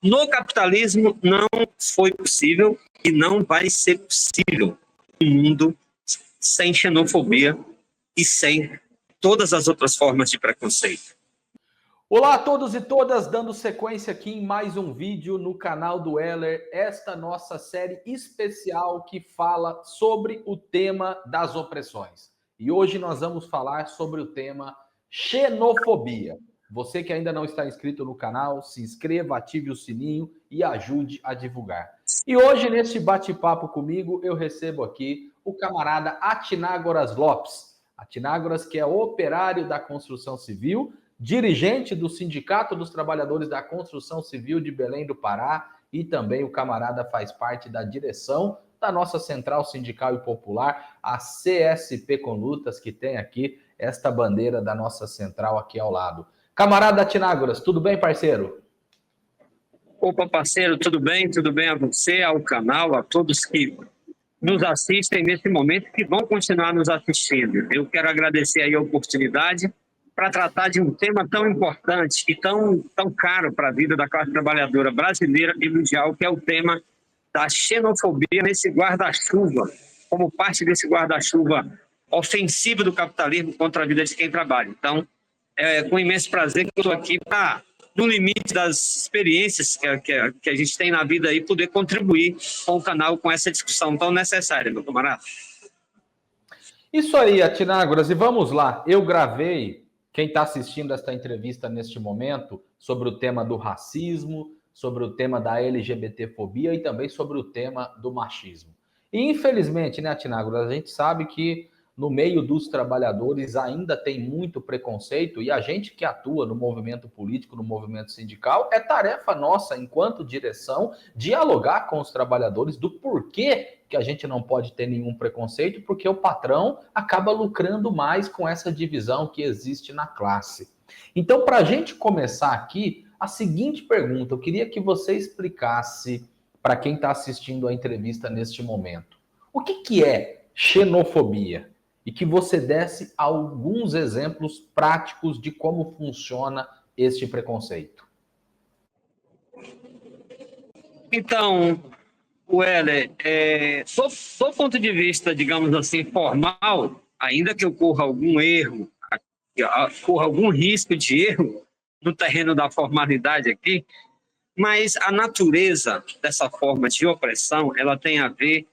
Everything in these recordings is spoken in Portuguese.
No capitalismo não foi possível e não vai ser possível um mundo sem xenofobia e sem todas as outras formas de preconceito. Olá a todos e todas, dando sequência aqui em mais um vídeo no canal do Heller, esta nossa série especial que fala sobre o tema das opressões. E hoje nós vamos falar sobre o tema xenofobia. Você que ainda não está inscrito no canal, se inscreva, ative o sininho e ajude a divulgar. E hoje, neste bate-papo comigo, eu recebo aqui o camarada Atinágoras Lopes. Atinágoras, que é operário da construção civil, dirigente do Sindicato dos Trabalhadores da Construção Civil de Belém do Pará, e também o camarada faz parte da direção da nossa Central Sindical e Popular, a CSP com Lutas, que tem aqui esta bandeira da nossa central aqui ao lado. Camarada Atinágoras, tudo bem, parceiro? Opa, parceiro, tudo bem? Tudo bem a você, ao canal, a todos que nos assistem nesse momento e que vão continuar nos assistindo. Eu quero agradecer aí a oportunidade para tratar de um tema tão importante e tão caro para a vida da classe trabalhadora brasileira e mundial, que é o tema da xenofobia nesse guarda-chuva, como parte desse guarda-chuva ofensivo do capitalismo contra a vida de quem trabalha. Então, é com imenso prazer que eu estou aqui para, no limite das experiências que a gente tem na vida aí, poder contribuir com o canal com essa discussão tão necessária, meu camarada. Isso aí, Atinágoras, e vamos lá. Eu gravei, quem está assistindo esta entrevista neste momento, sobre o tema do racismo, sobre o tema da LGBTfobia e também sobre o tema do machismo. E infelizmente, né, Atinágoras, a gente sabe que no meio dos trabalhadores ainda tem muito preconceito e a gente que atua no movimento político, no movimento sindical, é tarefa nossa, enquanto direção, dialogar com os trabalhadores do porquê que a gente não pode ter nenhum preconceito, porque o patrão acaba lucrando mais com essa divisão que existe na classe. Então, para a gente começar aqui, a seguinte pergunta, eu queria que você explicasse para quem está assistindo a entrevista neste momento. O que é xenofobia? E que você desse alguns exemplos práticos de como funciona este preconceito. Então, Weller, do ponto de vista, digamos assim, formal, ainda que ocorra algum erro, ocorra algum risco de erro no terreno da formalidade aqui, mas a natureza dessa forma de opressão, ela tem a ver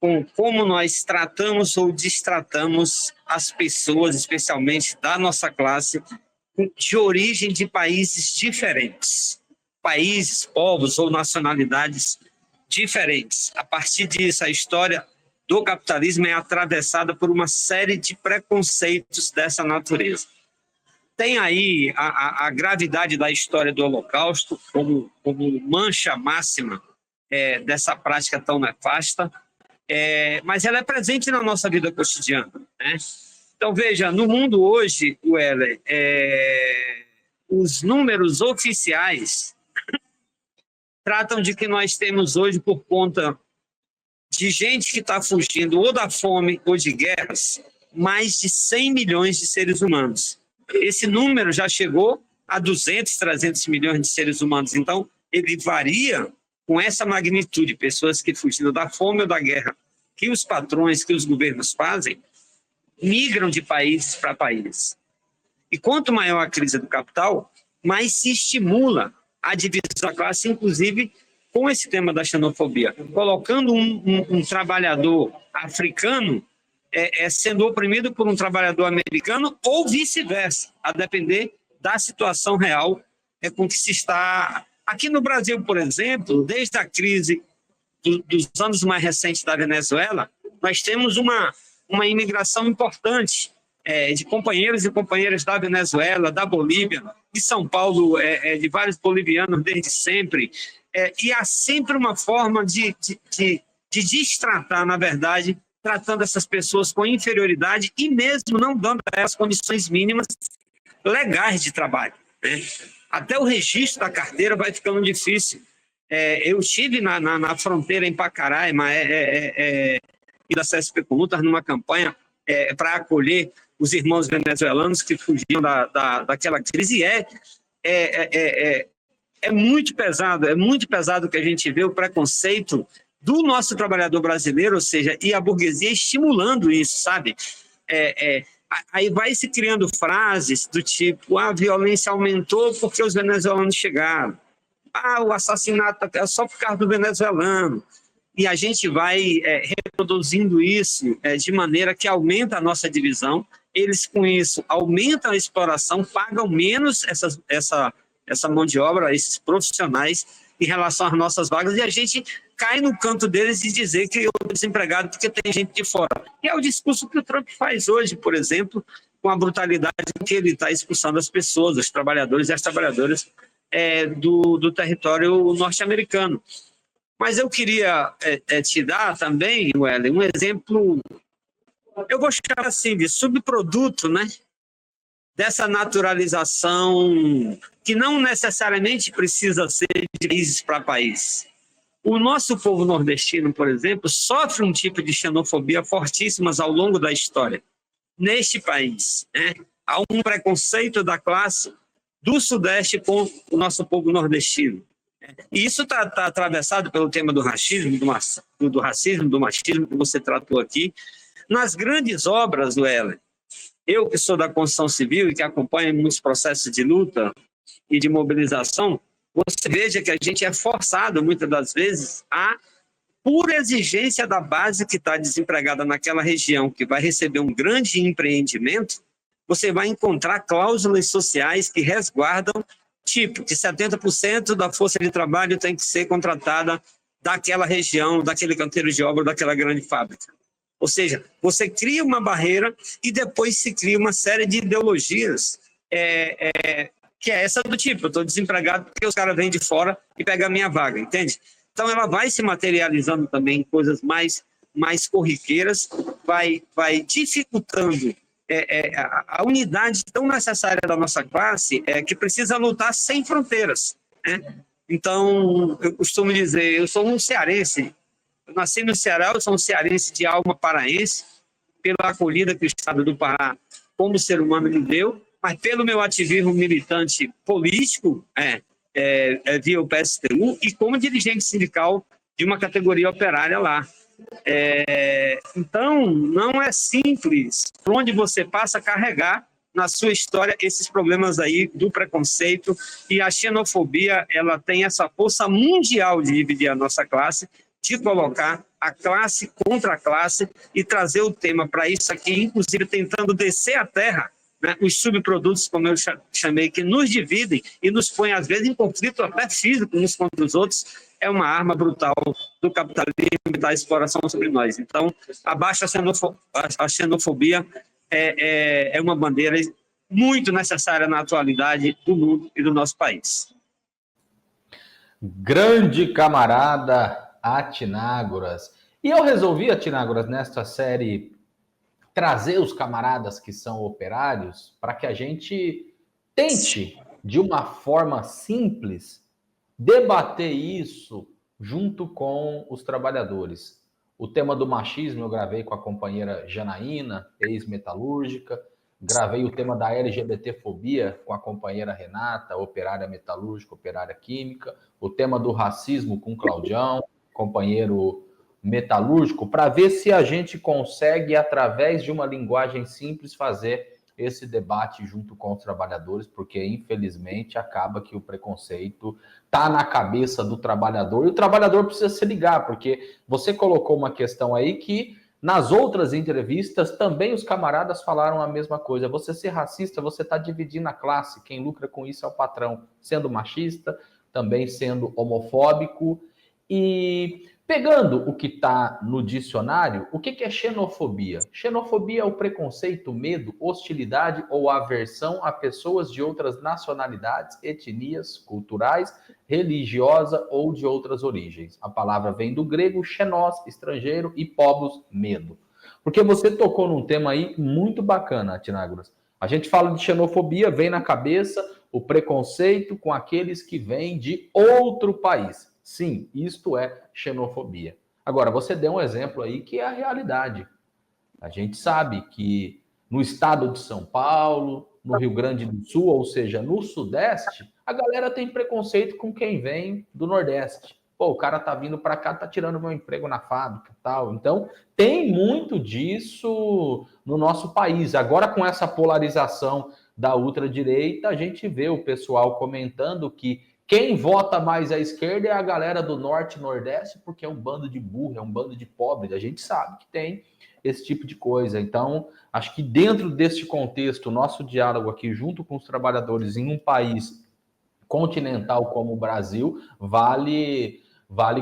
com como nós tratamos ou destratamos as pessoas, especialmente da nossa classe, de origem de países diferentes, países, povos ou nacionalidades diferentes. A partir disso, a história do capitalismo é atravessada por uma série de preconceitos dessa natureza. Tem aí a gravidade da história do Holocausto como mancha máxima dessa prática tão nefasta, mas ela é presente na nossa vida cotidiana, né? Então, veja, no mundo hoje, Weller, os números oficiais tratam de que nós temos hoje, por conta de gente que está fugindo ou da fome ou de guerras, mais de 100 milhões de seres humanos. Esse número já chegou a 200, 300 milhões de seres humanos. Então, ele varia com essa magnitude, pessoas que fugindo da fome ou da guerra, que os patrões, que os governos fazem, migram de países para países. E quanto maior a crise do capital, mais se estimula a divisão da classe, inclusive com esse tema da xenofobia, colocando um trabalhador africano sendo oprimido por um trabalhador americano ou vice-versa, a depender da situação real com que se está. Aqui no Brasil, por exemplo, desde a crise dos anos mais recentes da Venezuela, nós temos uma imigração importante de companheiros e companheiras da Venezuela, da Bolívia, de São Paulo, de vários bolivianos desde sempre. E há sempre uma forma de destratar, na verdade, tratando essas pessoas com inferioridade e mesmo não dando a elas condições mínimas legais de trabalho, né? Até o registro da carteira vai ficando difícil. Eu estive na fronteira em Pacaraima e da CSP com Lutas numa campanha para acolher os irmãos venezuelanos que fugiam daquela crise. é muito pesado o que a gente vê o preconceito do nosso trabalhador brasileiro, ou seja, e a burguesia estimulando isso, sabe? Aí vai se criando frases do tipo, a violência aumentou porque os venezuelanos chegaram. O assassinato é só por causa do venezuelano. E a gente vai reproduzindo isso de maneira que aumenta a nossa divisão. Eles, com isso, aumentam a exploração, pagam menos essa mão de obra, esses profissionais, em relação às nossas vagas, e a gente cai no canto deles de dizer que eu estou desempregado porque tem gente de fora. E é o discurso que o Trump faz hoje, por exemplo, com a brutalidade que ele está expulsando as pessoas, os trabalhadores e as trabalhadoras do território norte-americano. Mas eu queria te dar também, Wellen, um exemplo, eu vou chamar assim, de subproduto, né? Dessa naturalização que não necessariamente precisa ser de país para país. O nosso povo nordestino, por exemplo, sofre um tipo de xenofobia fortíssimas ao longo da história. Neste país, né? Há um preconceito da classe do Sudeste com o nosso povo nordestino. E isso está atravessado pelo tema do racismo, do racismo, do machismo que você tratou aqui. Nas grandes obras, Wellen, eu que sou da construção civil e que acompanho muitos processos de luta e de mobilização, você veja que a gente é forçado, muitas das vezes, por exigência da base que está desempregada naquela região, que vai receber um grande empreendimento, você vai encontrar cláusulas sociais que resguardam, tipo, que 70% da força de trabalho tem que ser contratada daquela região, daquele canteiro de obra, daquela grande fábrica. Ou seja, você cria uma barreira e depois se cria uma série de ideologias que é essa do tipo, eu estou desempregado porque os caras vêm de fora e pegam a minha vaga, entende? Então ela vai se materializando também em coisas mais corriqueiras, vai dificultando a unidade tão necessária da nossa classe, que precisa lutar sem fronteiras, né? Então, eu costumo dizer, eu sou um cearense, eu nasci no Ceará, eu sou um cearense de alma paraense, pela acolhida que o Estado do Pará, como ser humano, me deu, mas pelo meu ativismo militante político, via o PSTU, e como dirigente sindical de uma categoria operária lá. Então, não é simples, por onde você passa, carregar na sua história esses problemas aí do preconceito, e a xenofobia, ela tem essa força mundial de dividir a nossa classe, de colocar a classe contra a classe e trazer o tema para isso aqui, inclusive tentando descer a terra, né, os subprodutos, como eu chamei, que nos dividem e nos põem, às vezes, em conflito até físico uns contra os outros, é uma arma brutal do capitalismo e da exploração sobre nós. Então, abaixo a xenofobia é uma bandeira muito necessária na atualidade do mundo e do nosso país. Grande camarada Atinágoras. E eu resolvi, Atinágoras, nesta série, trazer os camaradas que são operários para que a gente tente, de uma forma simples, debater isso junto com os trabalhadores. O tema do machismo eu gravei com a companheira Janaína, ex-metalúrgica. Gravei o tema da LGBTfobia com a companheira Renata, operária metalúrgica, operária química. O tema do racismo com o Claudião, companheiro metalúrgico, para ver se a gente consegue, através de uma linguagem simples, fazer esse debate junto com os trabalhadores, porque, infelizmente, acaba que o preconceito está na cabeça do trabalhador, e o trabalhador precisa se ligar, porque você colocou uma questão aí que, nas outras entrevistas, também os camaradas falaram a mesma coisa. Você ser racista, você está dividindo a classe, quem lucra com isso é o patrão, sendo machista, também sendo homofóbico. E pegando o que está no dicionário, o que é xenofobia? Xenofobia é o preconceito, medo, hostilidade ou aversão a pessoas de outras nacionalidades, etnias, culturais, religiosa ou de outras origens. A palavra vem do grego xenós, estrangeiro, e povos, medo. Porque você tocou num tema aí muito bacana, Tinágoras. A gente fala de xenofobia, vem na cabeça o preconceito com aqueles que vêm de outro país. Sim, isto é xenofobia. Agora, você deu um exemplo aí que é a realidade. A gente sabe que no estado de São Paulo, no Rio Grande do Sul, ou seja, no Sudeste, A galera tem preconceito com quem vem do Nordeste. Pô, o cara tá vindo para cá, tá tirando meu emprego na fábrica, tal. Então, tem muito disso no nosso país. Agora, com essa polarização da ultradireita, a gente vê o pessoal comentando que quem vota mais à esquerda é a galera do Norte e Nordeste, porque é um bando de burro, é um bando de pobre. A gente sabe que tem esse tipo de coisa. Então, acho que dentro deste contexto, o nosso diálogo aqui junto com os trabalhadores em um país continental como o Brasil, vale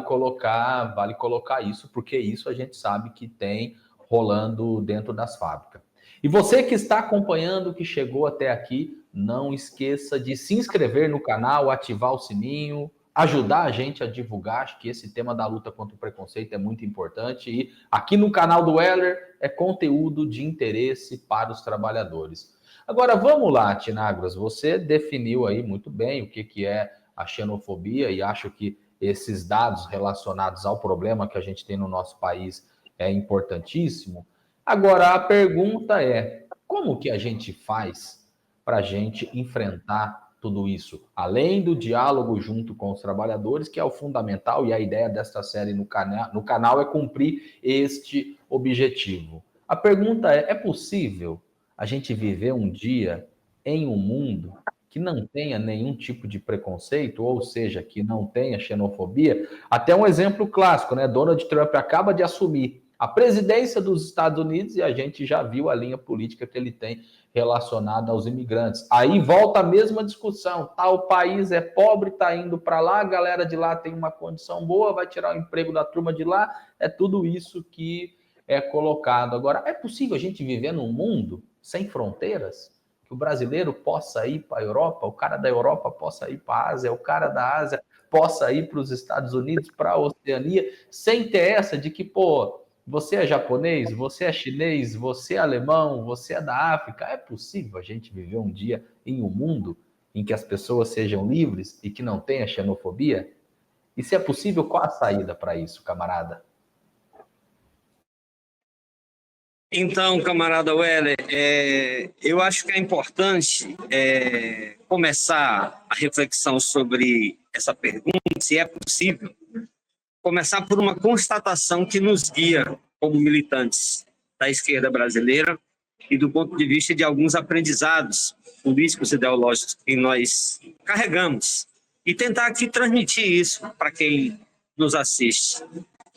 colocar isso, porque isso a gente sabe que tem rolando dentro das fábricas. E você que está acompanhando, que chegou até aqui, não esqueça de se inscrever no canal, ativar o sininho, ajudar a gente a divulgar. Acho que esse tema da luta contra o preconceito é muito importante. E aqui no canal do Weller é conteúdo de interesse para os trabalhadores. Agora, vamos lá, Tinagros, você definiu aí muito bem o que é a xenofobia e acho que esses dados relacionados ao problema que a gente tem no nosso país é importantíssimo. Agora, a pergunta é, como que a gente faz para a gente enfrentar tudo isso? Além do diálogo junto com os trabalhadores, que é o fundamental, e a ideia desta série no canal é cumprir este objetivo. A pergunta é possível a gente viver um dia em um mundo que não tenha nenhum tipo de preconceito, ou seja, que não tenha xenofobia? Até um exemplo clássico, né? Donald Trump acaba de assumir a presidência dos Estados Unidos e a gente já viu a linha política que ele tem relacionada aos imigrantes. Aí volta a mesma discussão, tal país é pobre, está indo para lá, a galera de lá tem uma condição boa, vai tirar o emprego da turma de lá, é tudo isso que é colocado. Agora, é possível a gente viver num mundo sem fronteiras? Que o brasileiro possa ir para a Europa, o cara da Europa possa ir para a Ásia, o cara da Ásia possa ir para os Estados Unidos, para a Oceania, sem ter essa de que, pô, você é japonês, você é chinês, você é alemão, você é da África. É possível a gente viver um dia em um mundo em que as pessoas sejam livres e que não tenha xenofobia? E se é possível, qual a saída para isso, camarada? Então, camarada Weller, eu acho que é importante começar a reflexão sobre essa pergunta, se é possível, começar por uma constatação que nos guia como militantes da esquerda brasileira e do ponto de vista de alguns aprendizados políticos e ideológicos que nós carregamos, e tentar aqui transmitir isso para quem nos assiste.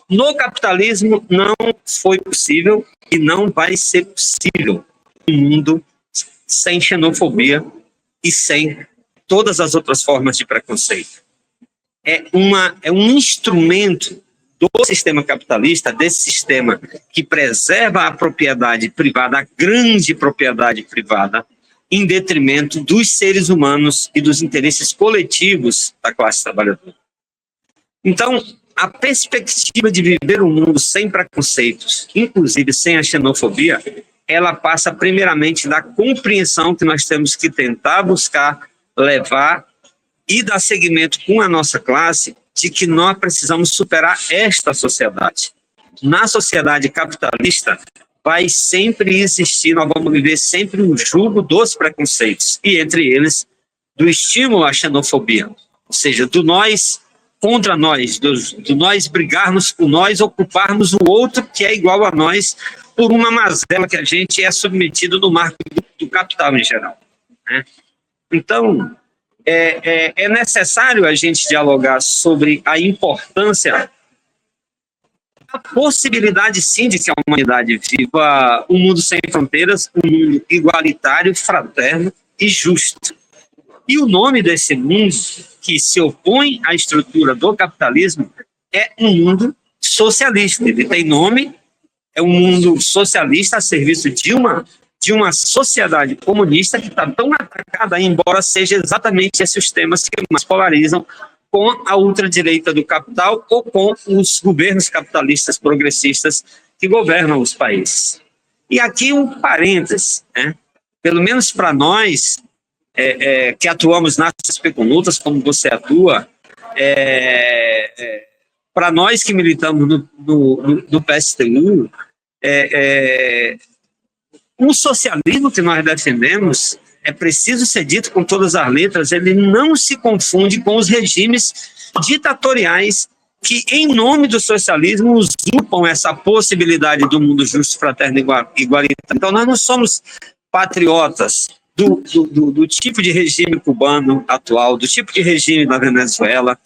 No capitalismo não foi possível e não vai ser possível um mundo sem xenofobia e sem todas as outras formas de preconceito. É um instrumento do sistema capitalista, desse sistema que preserva a propriedade privada, a grande propriedade privada, em detrimento dos seres humanos e dos interesses coletivos da classe trabalhadora. Então, a perspectiva de viver um mundo sem preconceitos, inclusive sem a xenofobia, ela passa primeiramente da compreensão que nós temos que tentar buscar levar e dar seguimento com a nossa classe de que nós precisamos superar esta sociedade. Na sociedade capitalista, vai sempre existir, nós vamos viver sempre um jugo dos preconceitos, e entre eles, do estímulo à xenofobia, ou seja, do nós contra nós, do nós brigarmos por nós, ocuparmos o outro que é igual a nós, por uma mazela que a gente é submetido no marco do capital em geral, né? Então, é necessário a gente dialogar sobre a importância, a possibilidade, sim, de que a humanidade viva um mundo sem fronteiras, um mundo igualitário, fraterno e justo. E o nome desse mundo, que se opõe à estrutura do capitalismo, é um mundo socialista. Ele tem nome, é um mundo socialista a serviço de uma sociedade comunista que está tão atacada, embora seja exatamente esses os temas que mais polarizam com a ultradireita do capital ou com os governos capitalistas progressistas que governam os países. E aqui um parênteses, né? Pelo menos para nós, que atuamos nas lutas, como você atua, para nós que militamos no PSTU, o socialismo que nós defendemos é preciso ser dito com todas as letras, ele não se confunde com os regimes ditatoriais que, em nome do socialismo, usurpam essa possibilidade do mundo justo, fraterno e igualitário. Então, nós não somos patriotas do tipo de regime cubano atual, do tipo de regime da Venezuela.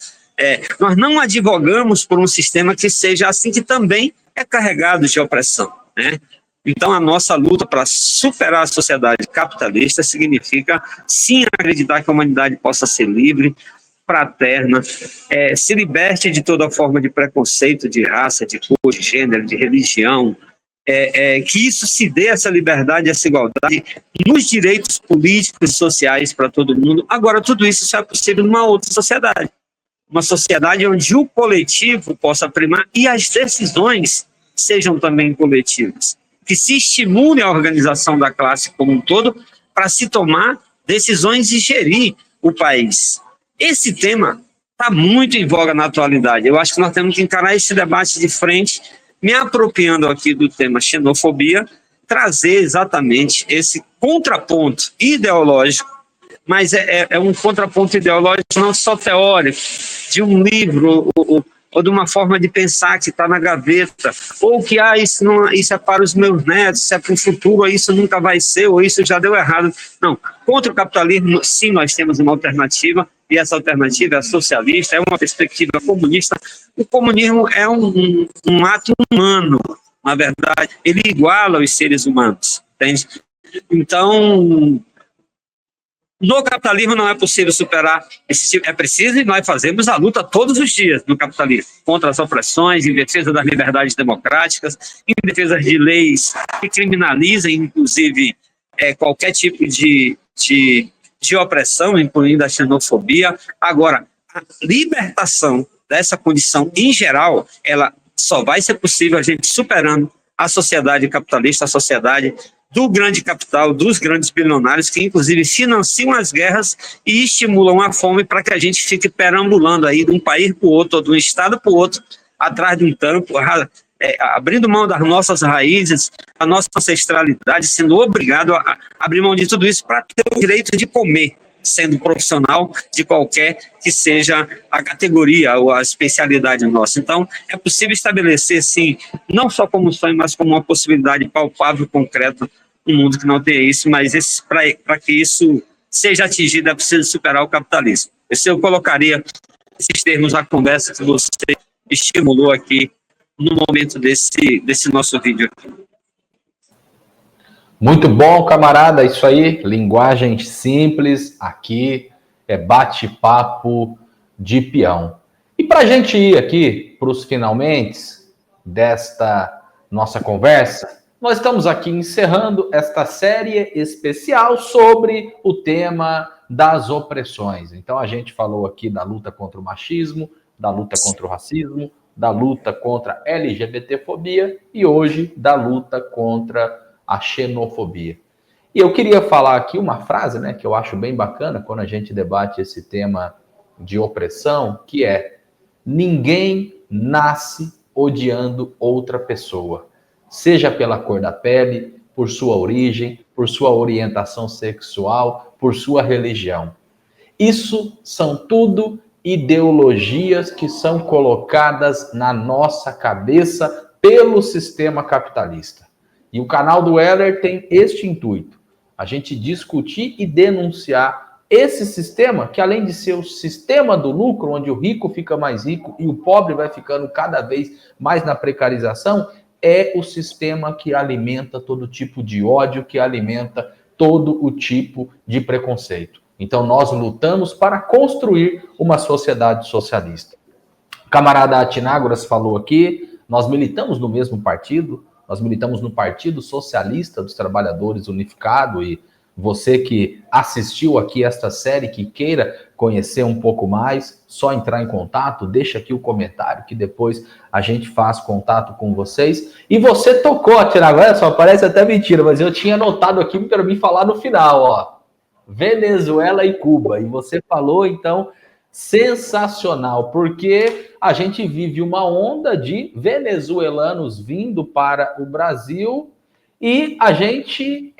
Nós não advogamos por um sistema que seja assim, que também é carregado de opressão, né? Então, a nossa luta para superar a sociedade capitalista significa, sim, acreditar que a humanidade possa ser livre, fraterna, se liberte de toda forma de preconceito, de raça, de cor, de gênero, de religião, que isso se dê, essa liberdade, essa igualdade, nos direitos políticos e sociais para todo mundo. Agora, tudo isso só é possível numa outra sociedade. Uma sociedade onde o coletivo possa primar e as decisões sejam também coletivas. Que se estimule a organização da classe como um todo para se tomar decisões e gerir o país. Esse tema está muito em voga na atualidade. Eu acho que nós temos que encarar esse debate de frente, me apropriando aqui do tema xenofobia, trazer exatamente esse contraponto ideológico, mas é um contraponto ideológico não só teórico, de um livro ou de uma forma de pensar que está na gaveta, ou que isso é para os meus netos, isso é para o futuro, ou isso nunca vai ser, ou isso já deu errado. Não, contra o capitalismo, sim, nós temos uma alternativa, e essa alternativa é socialista, é uma perspectiva comunista. O comunismo é um ato humano, na verdade, ele iguala os seres humanos, entende? Então, no capitalismo não é possível superar esse tipo. É preciso, e nós fazemos a luta todos os dias no capitalismo, contra as opressões, em defesa das liberdades democráticas, em defesa de leis que criminalizem, inclusive, qualquer tipo de opressão, incluindo a xenofobia. Agora, a libertação dessa condição em geral, ela só vai ser possível a gente superando a sociedade capitalista, a sociedade do grande capital, dos grandes bilionários, que inclusive financiam as guerras e estimulam a fome para que a gente fique perambulando aí de um país para o outro, ou de um estado para o outro, atrás de um tampo, abrindo mão das nossas raízes, a nossa ancestralidade, sendo obrigado a abrir mão de tudo isso para ter o direito de comer, sendo profissional de qualquer que seja a categoria ou a especialidade nossa. Então, é possível estabelecer, sim, não só como sonho, mas como uma possibilidade palpável, concreta, um mundo que não tem isso, mas para que isso seja atingido é preciso superar o capitalismo. Eu colocaria esses termos à conversa que você estimulou aqui no momento desse nosso vídeo aqui. Muito bom, camarada, isso aí, linguagem simples, aqui é bate-papo de peão. E para a gente ir aqui para os finalmente desta nossa conversa, nós estamos aqui encerrando esta série especial sobre o tema das opressões. Então a gente falou aqui da luta contra o machismo, da luta contra o racismo, da luta contra a LGBTfobia e hoje da luta contra a xenofobia. E eu queria falar aqui uma frase, né, que eu acho bem bacana quando a gente debate esse tema de opressão, que é: ninguém nasce odiando outra pessoa, seja pela cor da pele, por sua origem, por sua orientação sexual, por sua religião. Isso são tudo ideologias que são colocadas na nossa cabeça pelo sistema capitalista. E o canal do Weller tem este intuito: a gente discutir e denunciar esse sistema, que além de ser o sistema do lucro, onde o rico fica mais rico e o pobre vai ficando cada vez mais na precarização, é o sistema que alimenta todo tipo de ódio, que alimenta todo o tipo de preconceito. Então nós lutamos para construir uma sociedade socialista. O camarada Atinágoras falou aqui, nós militamos no mesmo partido, nós militamos no Partido Socialista dos Trabalhadores Unificado, e você que assistiu aqui esta série, que queira conhecer um pouco mais, só entrar em contato, deixa aqui o comentário que depois a gente faz contato com vocês. E você tocou, Atinágoras, só parece até mentira, mas eu tinha anotado aqui para mim falar no final, ó. Venezuela e Cuba. E você falou, então, sensacional, porque a gente vive uma onda de venezuelanos vindo para o Brasil e a gente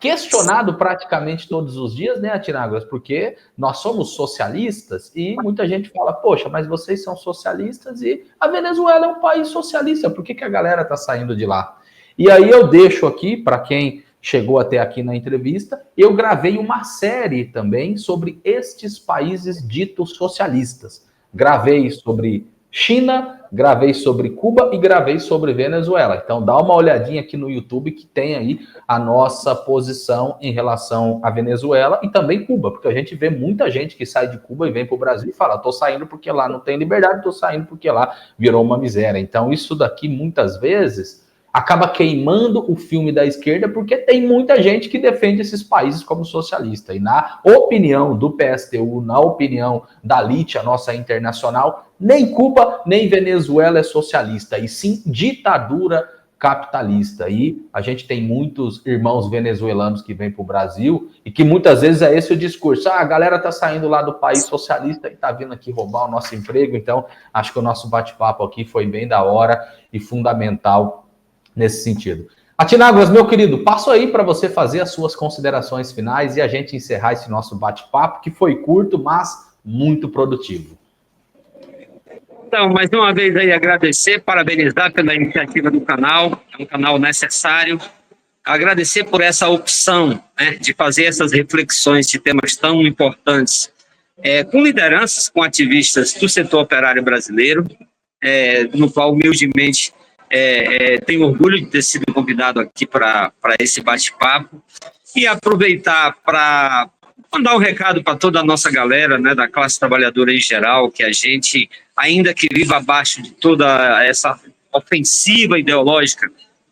questionado praticamente todos os dias, né, Atinágoras? Porque nós somos socialistas e muita gente fala, poxa, mas vocês são socialistas e a Venezuela é um país socialista, por que a galera está saindo de lá? E aí eu deixo aqui, para quem chegou até aqui na entrevista, eu gravei uma série também sobre estes países ditos socialistas. Gravei sobre China, gravei sobre Cuba e gravei sobre Venezuela. Então dá uma olhadinha aqui no YouTube que tem aí a nossa posição em relação à Venezuela e também Cuba, porque a gente vê muita gente que sai de Cuba e vem para o Brasil e fala, tô saindo porque lá não tem liberdade, tô saindo porque lá virou uma miséria. Então isso daqui muitas vezes acaba queimando o filme da esquerda porque tem muita gente que defende esses países como socialista. E na opinião do PSTU, na opinião da LIT, a nossa internacional, nem Cuba nem Venezuela é socialista, e sim ditadura capitalista. E a gente tem muitos irmãos venezuelanos que vêm para o Brasil e que muitas vezes é esse o discurso. Ah, a galera tá saindo lá do país socialista e tá vindo aqui roubar o nosso emprego. Então, acho que o nosso bate-papo aqui foi bem da hora e fundamental nesse sentido. Atinágoras, meu querido, passo aí para você fazer as suas considerações finais e a gente encerrar esse nosso bate-papo, que foi curto, mas muito produtivo. Então, mais uma vez aí agradecer, parabenizar pela iniciativa do canal, é um canal necessário. Agradecer por essa opção, né, de fazer essas reflexões de temas tão importantes, com lideranças, com ativistas do setor operário brasileiro, no qual humildemente tenho orgulho de ter sido convidado aqui para esse bate-papo e aproveitar para mandar um recado para toda a nossa galera, né, da classe trabalhadora em geral, que a gente, ainda que viva abaixo de toda essa ofensiva ideológica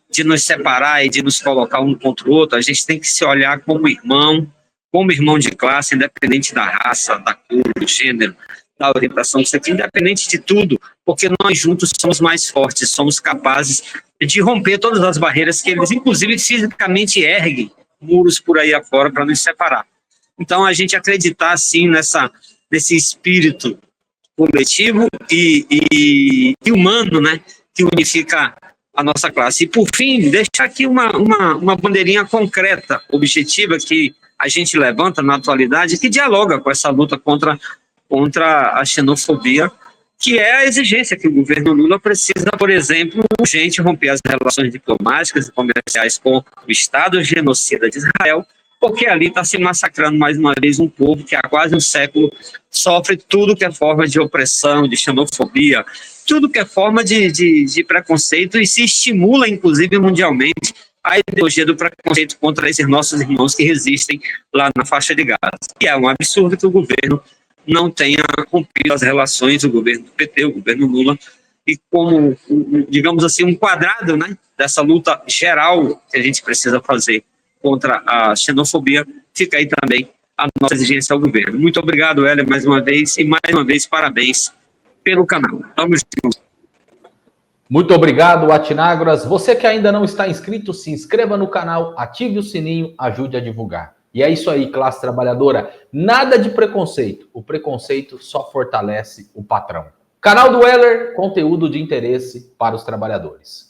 de nos separar e de nos colocar um contra o outro, a gente tem que se olhar como irmão de classe, independente da raça, da cor, do gênero, da orientação sexual, independente de tudo, porque nós juntos somos mais fortes, somos capazes de romper todas as barreiras que eles, inclusive, fisicamente erguem muros por aí afora para nos separar. Então, a gente acreditar, sim, nesse espírito coletivo e humano, né, que unifica a nossa classe. E, por fim, deixar aqui uma bandeirinha concreta, objetiva, que a gente levanta na atualidade, que dialoga com essa luta contra a xenofobia, que é a exigência que o governo Lula precisa, por exemplo, urgente romper as relações diplomáticas e comerciais com o Estado genocida de Israel, porque ali está se massacrando mais uma vez um povo que há quase um século sofre tudo que é forma de opressão, de xenofobia, tudo que é forma de preconceito, e se estimula, inclusive mundialmente, a ideologia do preconceito contra esses nossos irmãos que resistem lá na faixa de Gaza. E é um absurdo que o governo não tenha rompido as relações, o governo do PT, o governo Lula, e como, digamos assim, um quadrado, né, dessa luta geral que a gente precisa fazer contra a xenofobia, fica aí também a nossa exigência ao governo. Muito obrigado, Hélia, mais uma vez, e mais uma vez, parabéns pelo canal. Vamos juntos. Muito obrigado, Atinágoras. Você que ainda não está inscrito, se inscreva no canal, ative o sininho, ajude a divulgar. E é isso aí, classe trabalhadora. Nada de preconceito. O preconceito só fortalece o patrão. Canal do Weller, conteúdo de interesse para os trabalhadores.